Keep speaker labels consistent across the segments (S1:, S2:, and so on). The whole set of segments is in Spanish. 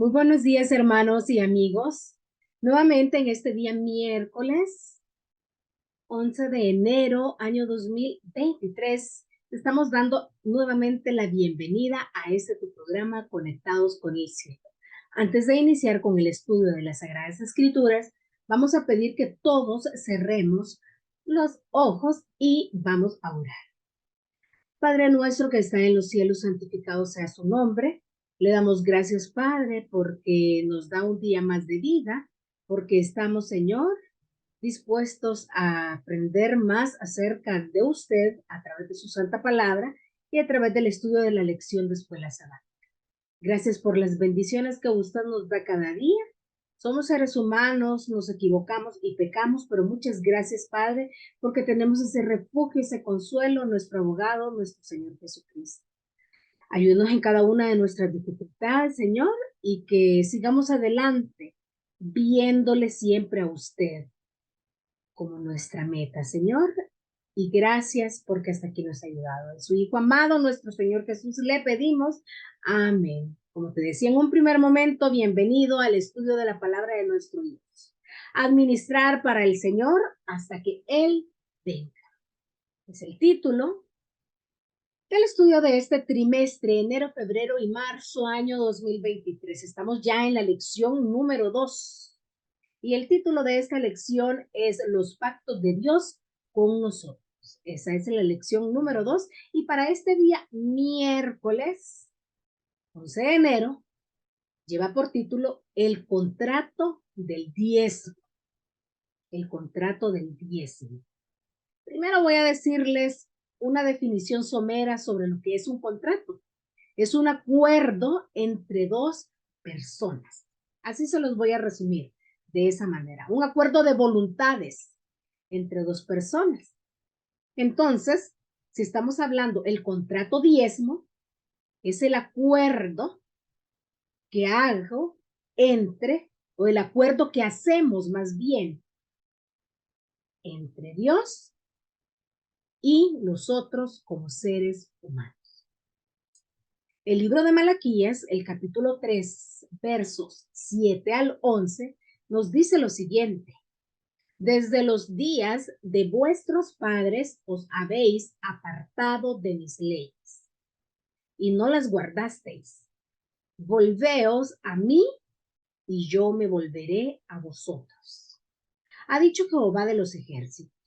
S1: Muy buenos días, hermanos y amigos. Nuevamente en este día miércoles 11 de enero, año 2023, te estamos dando nuevamente la bienvenida a este tu programa Conectados con el Cielo. Antes de iniciar con el estudio de las Sagradas Escrituras, vamos a pedir que todos cerremos los ojos y vamos a orar. Padre nuestro que está en los cielos, santificado sea su nombre. Le damos gracias, Padre, porque nos da un día más de vida, porque estamos, Señor, dispuestos a aprender más acerca de usted a través de su santa palabra y a través del estudio de la lección de escuela sabática. Gracias por las bendiciones que usted nos da cada día. Somos seres humanos, nos equivocamos y pecamos, pero muchas gracias, Padre, porque tenemos ese refugio, ese consuelo, nuestro abogado, nuestro Señor Jesucristo. Ayúdanos en cada una de nuestras dificultades, Señor, y que sigamos adelante, viéndole siempre a usted como nuestra meta, Señor. Y gracias porque hasta aquí nos ha ayudado. En su Hijo amado, nuestro Señor Jesús, le pedimos. Amén. Como te decía en un primer momento, bienvenido al estudio de la palabra de nuestro Dios. Administrar para el Señor hasta que Él venga. Es el título del estudio de este trimestre, enero, febrero y marzo, año 2023. Estamos ya en la lección número 2. Y el título de esta lección es Los pactos de Dios con nosotros. Esa es la lección número 2. Y para este día, miércoles 11 de enero, lleva por título El contrato del diezmo. El contrato del diezmo. Primero voy a decirles una definición somera sobre lo que es un contrato. Es un acuerdo entre dos personas. Así se los voy a resumir de esa manera. Un acuerdo de voluntades entre dos personas. Entonces, si estamos hablando, el contrato diezmo es el acuerdo que hago entre, o el acuerdo que hacemos más bien, entre Dios y nosotros como seres humanos. El libro de Malaquías, el capítulo 3, versos 7 al 11, nos dice lo siguiente. Desde los días de vuestros padres os habéis apartado de mis leyes y no las guardasteis. Volveos a mí y yo me volveré a vosotros. Ha dicho Jehová de los ejércitos.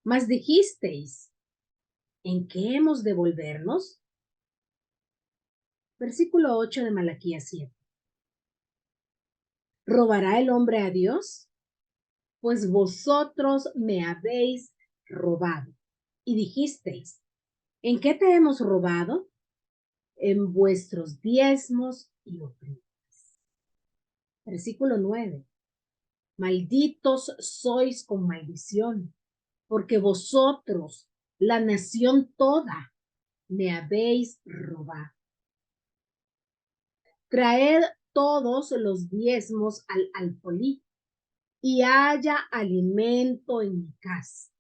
S1: Mas dijisteis, ¿en qué hemos de volvernos? Versículo 8 de Malaquías 7. ¿Robará el hombre a Dios? Pues vosotros me habéis robado. Y dijisteis, ¿en qué te hemos robado? En vuestros diezmos y ofrendas. Versículo 9. Malditos sois con maldición, porque vosotros, la nación toda, me habéis robado. Traed todos los diezmos al alfolí y haya alimento en mi casa.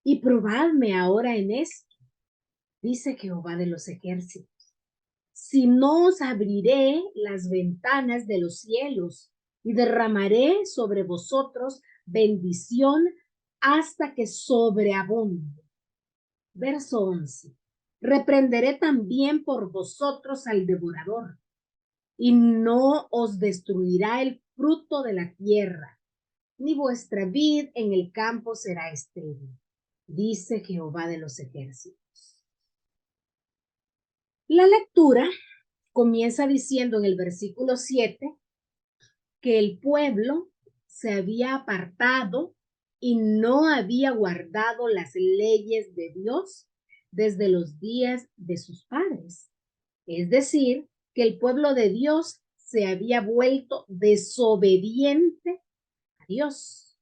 S1: Y probadme ahora en esto, dice Jehová de los ejércitos. Si no os abriré las ventanas de los cielos y derramaré sobre vosotros bendición hasta que sobreabunde. Verso 11. Reprenderé también por vosotros al devorador, y no os destruirá el fruto de la tierra, ni vuestra vid en el campo será estéril, dice Jehová de los ejércitos. La lectura comienza diciendo en el versículo 7 que el pueblo se había apartado y no había guardado las leyes de Dios desde los días de sus padres. Es decir, que el pueblo de Dios se había vuelto desobediente a Dios.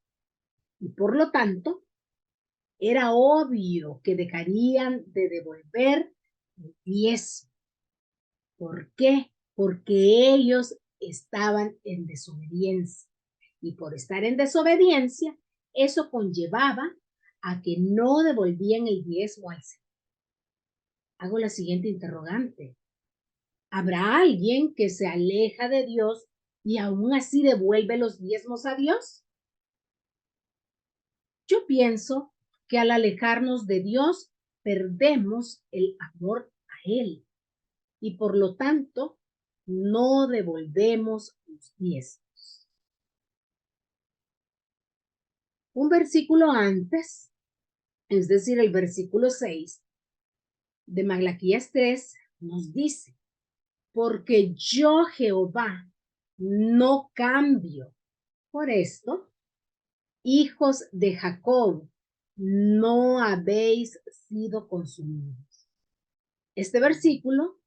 S1: Y por lo tanto, era obvio que dejarían de devolver el diezmo. ¿Por qué? Porque ellos estaban en desobediencia. Y por estar en desobediencia, eso conllevaba a que no devolvían el diezmo al Señor. Hago la siguiente interrogante. ¿Habrá alguien que se aleja de Dios y aún así devuelve los diezmos a Dios? Yo pienso que al alejarnos de Dios perdemos el amor a Él y por lo tanto no devolvemos los diezmos. Un versículo antes, es decir, el versículo 6 de Malaquías 3 nos dice: porque yo, Jehová, no cambio. Por esto, hijos de Jacob, no habéis sido consumidos. Este versículo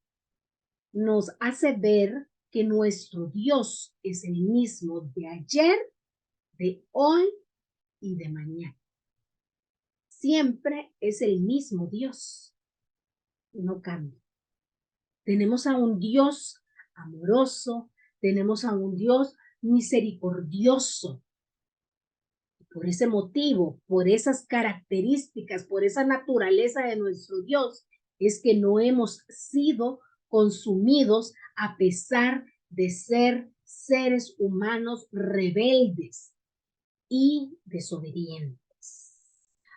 S1: nos hace ver que nuestro Dios es el mismo de ayer, de hoy y de mañana. Siempre es el mismo Dios, no cambia. Tenemos a un Dios amoroso, tenemos a un Dios misericordioso. Por ese motivo, por esas características, por esa naturaleza de nuestro Dios, es que no hemos sido consumidos a pesar de ser seres humanos rebeldes y desobedientes.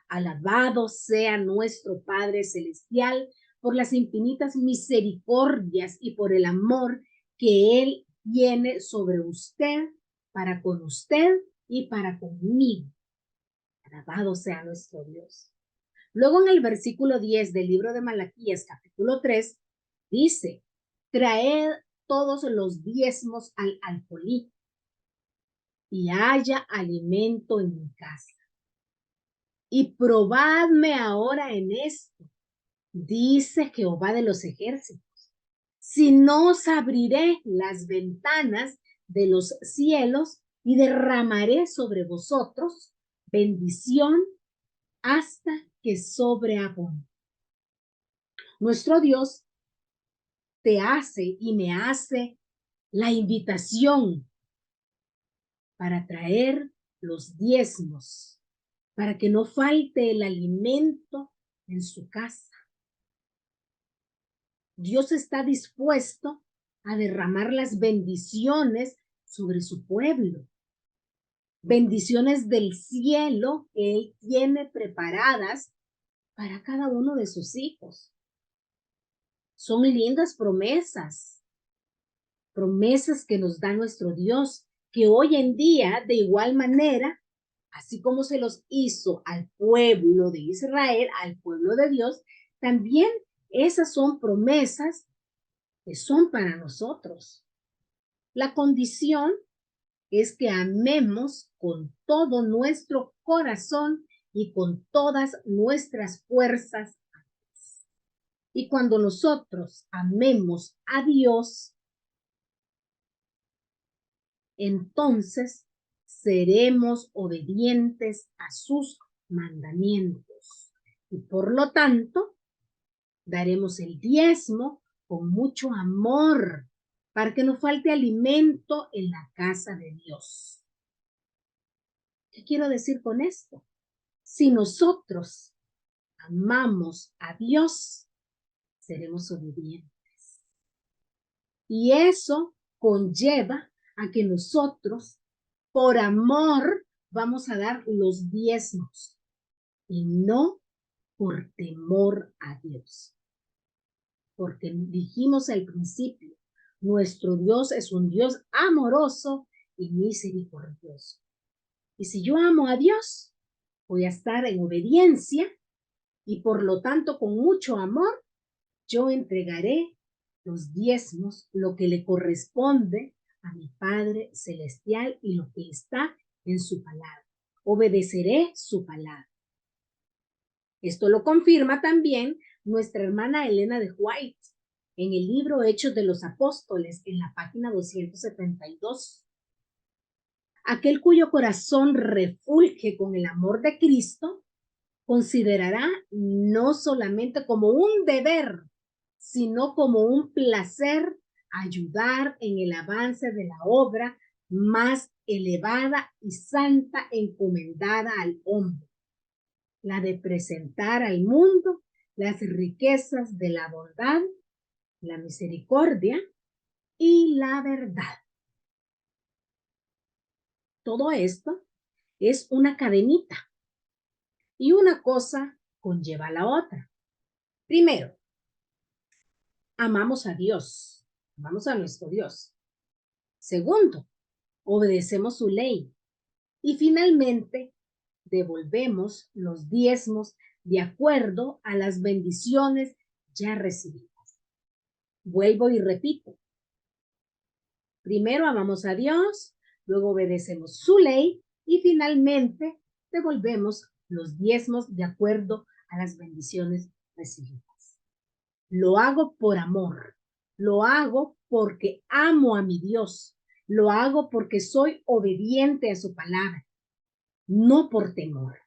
S1: Alabado sea nuestro Padre Celestial por las infinitas misericordias y por el amor que Él tiene sobre usted, para con usted y para conmigo. Alabado sea nuestro Dios. Luego en el versículo 10 del libro de Malaquías, capítulo 3, dice: traed todos los diezmos al alfolí y haya alimento en mi casa. Y probadme ahora en esto, dice Jehová de los ejércitos, si no os abriré las ventanas de los cielos y derramaré sobre vosotros bendición hasta que sobreabunde. Nuestro Dios te hace y me hace la invitación para traer los diezmos, para que no falte el alimento en su casa. Dios está dispuesto a derramar las bendiciones sobre su pueblo. Bendiciones del cielo que Él tiene preparadas para cada uno de sus hijos. Son lindas promesas, promesas que nos da nuestro Dios, que hoy en día, de igual manera, así como se los hizo al pueblo de Israel, al pueblo de Dios, también esas son promesas que son para nosotros. La condición es que amemos con todo nuestro corazón y con todas nuestras fuerzas. Y cuando nosotros amemos a Dios, entonces seremos obedientes a sus mandamientos. Y por lo tanto, daremos el diezmo con mucho amor para que no falte alimento en la casa de Dios. ¿Qué quiero decir con esto? Si nosotros amamos a Dios, seremos obedientes. Y eso conlleva a que nosotros, por amor, vamos a dar los diezmos y no por temor a Dios. Porque dijimos al principio, nuestro Dios es un Dios amoroso y misericordioso. Y si yo amo a Dios, voy a estar en obediencia y por lo tanto con mucho amor, yo entregaré los diezmos, lo que le corresponde a mi Padre Celestial y lo que está en su palabra. Obedeceré su palabra. Esto lo confirma también nuestra hermana Elena de White en el libro Hechos de los Apóstoles, en la página 272. Aquel cuyo corazón refulge con el amor de Cristo considerará no solamente como un deber, sino como un placer ayudar en el avance de la obra más elevada y santa encomendada al hombre, la de presentar al mundo las riquezas de la bondad la misericordia y la verdad. Todo esto es una cadenita y una cosa conlleva a la otra. Primero, amamos a Dios, amamos a nuestro Dios. Segundo, obedecemos su ley. Y finalmente, devolvemos los diezmos de acuerdo a las bendiciones ya recibidas. Vuelvo y repito. Primero amamos a Dios, luego obedecemos su ley y finalmente devolvemos los diezmos de acuerdo a las bendiciones recibidas. Lo hago por amor, lo hago porque amo a mi Dios, lo hago porque soy obediente a su palabra, no por temor.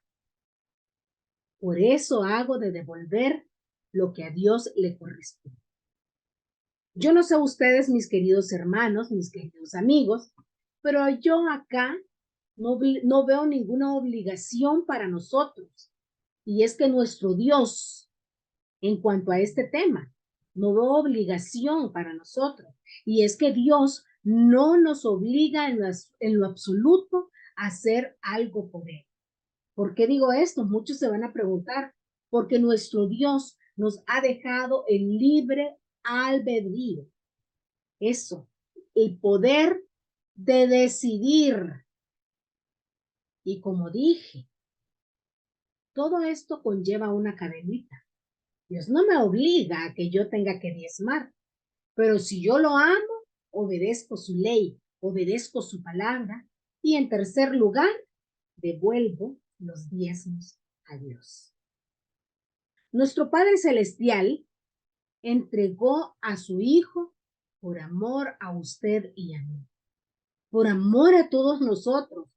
S1: Por eso hago de devolver lo que a Dios le corresponde. Yo no sé ustedes, mis queridos hermanos, mis queridos amigos, pero yo acá no veo ninguna obligación para nosotros. Y es que nuestro Dios, en cuanto a este tema, no veo obligación para nosotros. Y es que Dios no nos obliga en lo absoluto a hacer algo por Él. ¿Por qué digo esto? Muchos se van a preguntar, porque nuestro Dios nos ha dejado el libre albedrío. Eso, el poder de decidir. Y como dije, todo esto conlleva una cadenita. Dios no me obliga a que yo tenga que diezmar, pero si yo lo amo, obedezco su ley, obedezco su palabra y en tercer lugar, devuelvo los diezmos a Dios. Nuestro Padre Celestial entregó a su Hijo por amor a usted y a mí, por amor a todos nosotros,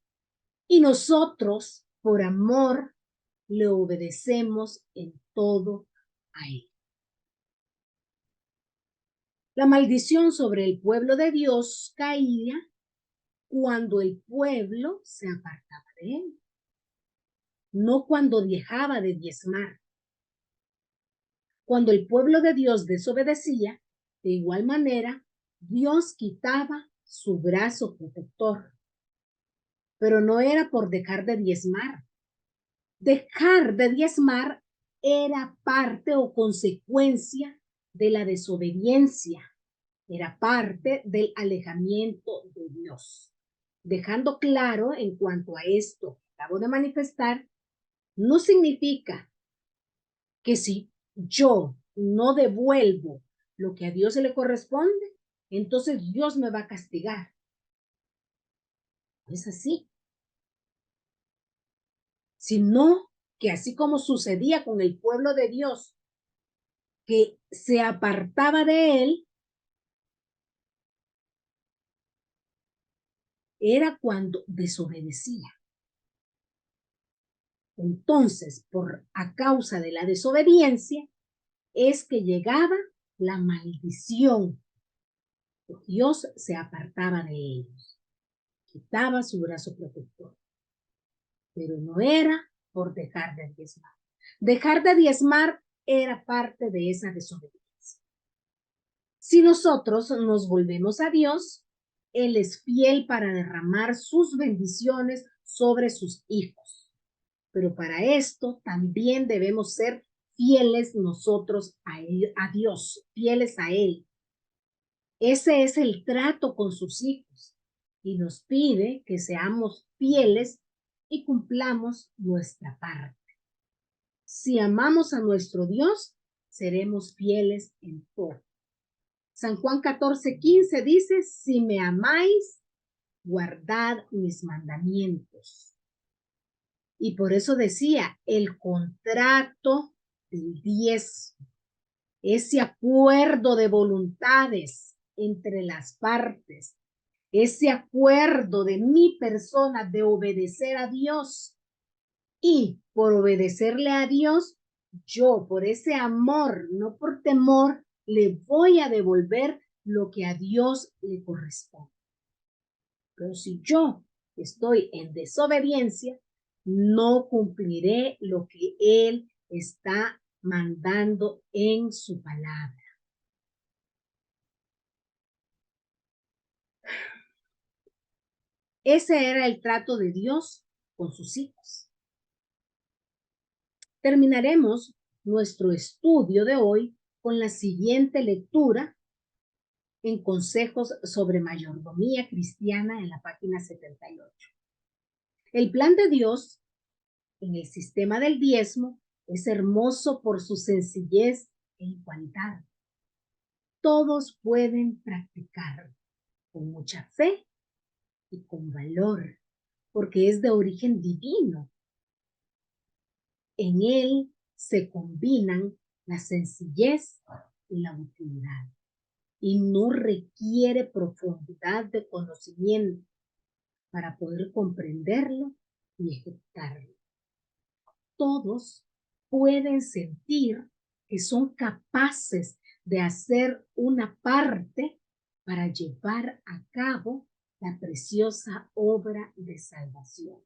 S1: y nosotros, por amor, le obedecemos en todo a Él. La maldición sobre el pueblo de Dios caía cuando el pueblo se apartaba de Él, no cuando dejaba de diezmar. Cuando el pueblo de Dios desobedecía, de igual manera, Dios quitaba su brazo protector. Pero no era por dejar de diezmar. Dejar de diezmar era parte o consecuencia de la desobediencia. Era parte del alejamiento de Dios. Dejando claro en cuanto a esto que acabo de manifestar, no significa que si yo no devuelvo lo que a Dios se le corresponde, entonces Dios me va a castigar. No es así. Sino que así como sucedía con el pueblo de Dios, que se apartaba de Él, era cuando desobedecía. Entonces, a causa de la desobediencia, es que llegaba la maldición. Dios se apartaba de ellos, quitaba su brazo protector, pero no era por dejar de diezmar. Dejar de diezmar era parte de esa desobediencia. Si nosotros nos volvemos a Dios, Él es fiel para derramar sus bendiciones sobre sus hijos. Pero para esto también debemos ser fieles nosotros a él, a Dios, fieles a Él. Ese es el trato con sus hijos y nos pide que seamos fieles y cumplamos nuestra parte. Si amamos a nuestro Dios, seremos fieles en todo. San Juan 14:15 dice, si me amáis, guardad mis mandamientos. Y por eso decía, el contrato del 10, ese acuerdo de voluntades entre las partes, ese acuerdo de mi persona de obedecer a Dios y por obedecerle a Dios, yo por ese amor, no por temor, le voy a devolver lo que a Dios le corresponde. Pero si yo estoy en desobediencia, no cumpliré lo que Él está mandando en su palabra. Ese era el trato de Dios con sus hijos. Terminaremos nuestro estudio de hoy con la siguiente lectura en Consejos sobre Mayordomía Cristiana en la página 78. El plan de Dios en el sistema del diezmo es hermoso por su sencillez e igualdad. Todos pueden practicarlo con mucha fe y con valor, porque es de origen divino. En él se combinan la sencillez y la utilidad, y no requiere profundidad de conocimiento para poder comprenderlo y ejecutarlo. Todos pueden sentir que son capaces de hacer una parte para llevar a cabo la preciosa obra de salvación.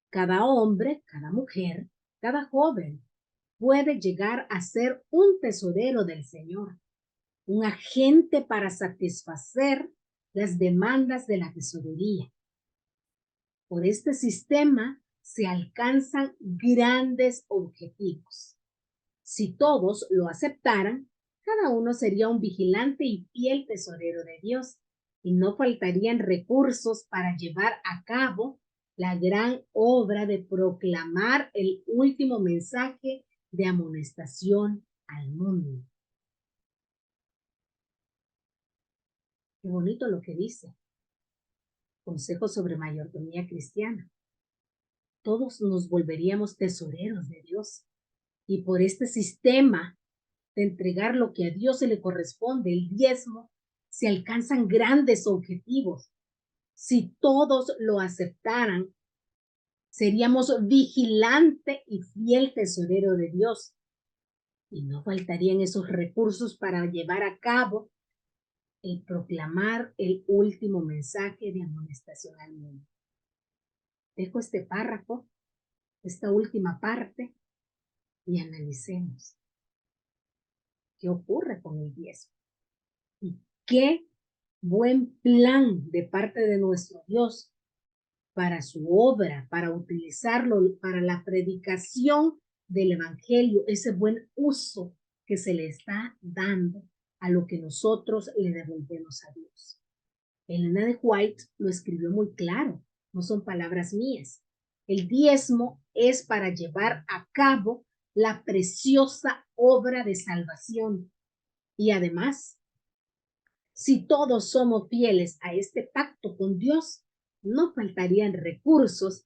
S1: Cada hombre, cada mujer, cada joven puede llegar a ser un tesorero del Señor, un agente para satisfacer las demandas de la tesorería. Por este sistema se alcanzan grandes objetivos. Si todos lo aceptaran, cada uno sería un vigilante y fiel tesorero de Dios, y no faltarían recursos para llevar a cabo la gran obra de proclamar el último mensaje de amonestación al mundo. Qué bonito lo que dice. Consejo sobre mayordomía cristiana. Todos nos volveríamos tesoreros de Dios. Y por este sistema de entregar lo que a Dios se le corresponde, el diezmo, se alcanzan grandes objetivos. Si todos lo aceptaran, seríamos vigilante y fiel tesorero de Dios. Y no faltarían esos recursos para llevar a cabo el proclamar el último mensaje de amonestación al mundo. Dejo este párrafo, esta última parte, y analicemos qué ocurre con el diezmo y qué buen plan de parte de nuestro Dios para su obra, para utilizarlo para la predicación del evangelio, ese buen uso que se le está dando a lo que nosotros le devolvemos a Dios. Elena de White lo escribió muy claro, no son palabras mías. El diezmo es para llevar a cabo la preciosa obra de salvación. Y además, si todos somos fieles a este pacto con Dios, no faltarían recursos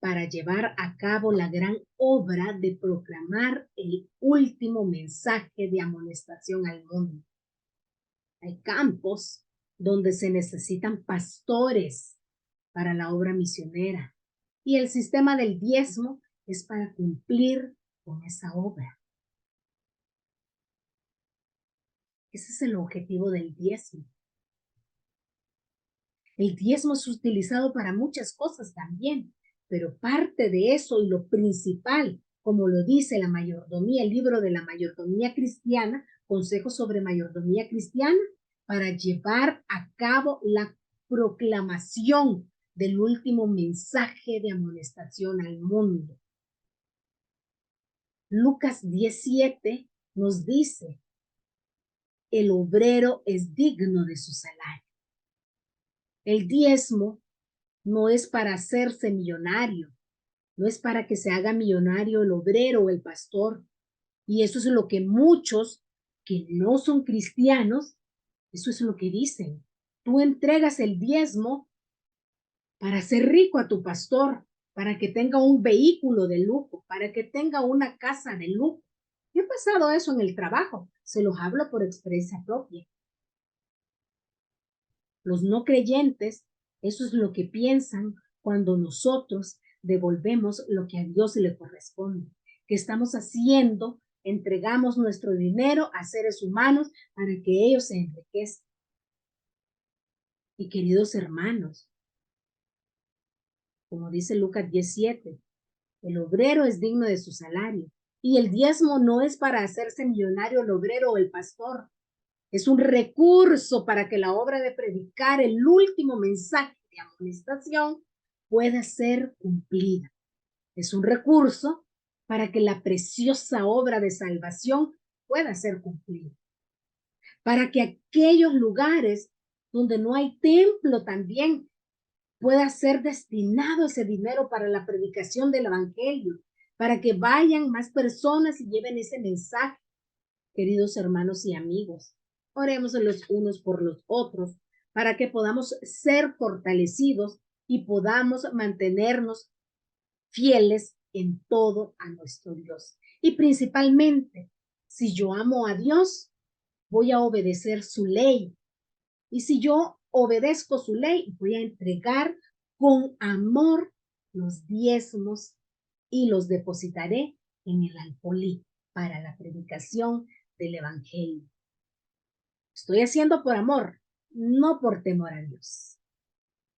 S1: para llevar a cabo la gran obra de proclamar el último mensaje de amonestación al mundo. Hay campos donde se necesitan pastores para la obra misionera y el sistema del diezmo es para cumplir con esa obra. Ese es el objetivo del diezmo. El diezmo es utilizado para muchas cosas también, pero parte de eso y lo principal, como lo dice la mayordomía, el libro de la mayordomía cristiana, Consejos sobre mayordomía cristiana, para llevar a cabo la proclamación del último mensaje de amonestación al mundo. Lucas 17 nos dice, el obrero es digno de su salario. El diezmo no es para hacerse millonario, no es para que se haga millonario el obrero o el pastor. Y eso es lo que muchos que no son cristianos, eso es lo que dicen. Tú entregas el diezmo para hacer rico a tu pastor, para que tenga un vehículo de lujo, para que tenga una casa de lujo. ¿Qué ha pasado eso en el trabajo? Se los hablo por experiencia propia. Los no creyentes, eso es lo que piensan cuando nosotros devolvemos lo que a Dios le corresponde. ¿Qué estamos haciendo? Entregamos nuestro dinero a seres humanos para que ellos se enriquezcan. Y queridos hermanos, como dice Lucas 17, el obrero es digno de su salario. Y el diezmo no es para hacerse millonario el obrero o el pastor. Es un recurso para que la obra de predicar el último mensaje de de amonestación pueda ser cumplida. Es un recurso para que la preciosa obra de salvación pueda ser cumplida. Para que aquellos lugares donde no hay templo también pueda ser destinado ese dinero para la predicación del evangelio, para que vayan más personas y lleven ese mensaje. Queridos hermanos y amigos, oremos los unos por los otros para que podamos ser fortalecidos y podamos mantenernos fieles en todo a nuestro Dios. Y principalmente, si yo amo a Dios, voy a obedecer su ley. Y si yo obedezco su ley, voy a entregar con amor los diezmos y los depositaré en el alfolí para la predicación del evangelio. Estoy haciendo por amor, no por temor a Dios.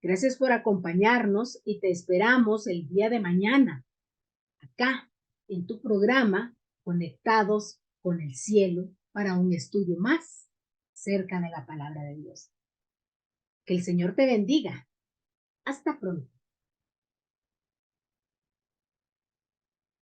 S1: Gracias por acompañarnos y te esperamos el día de mañana acá en tu programa Conectados con el Cielo para un estudio más cerca de la palabra de Dios. Que el Señor te bendiga. Hasta pronto.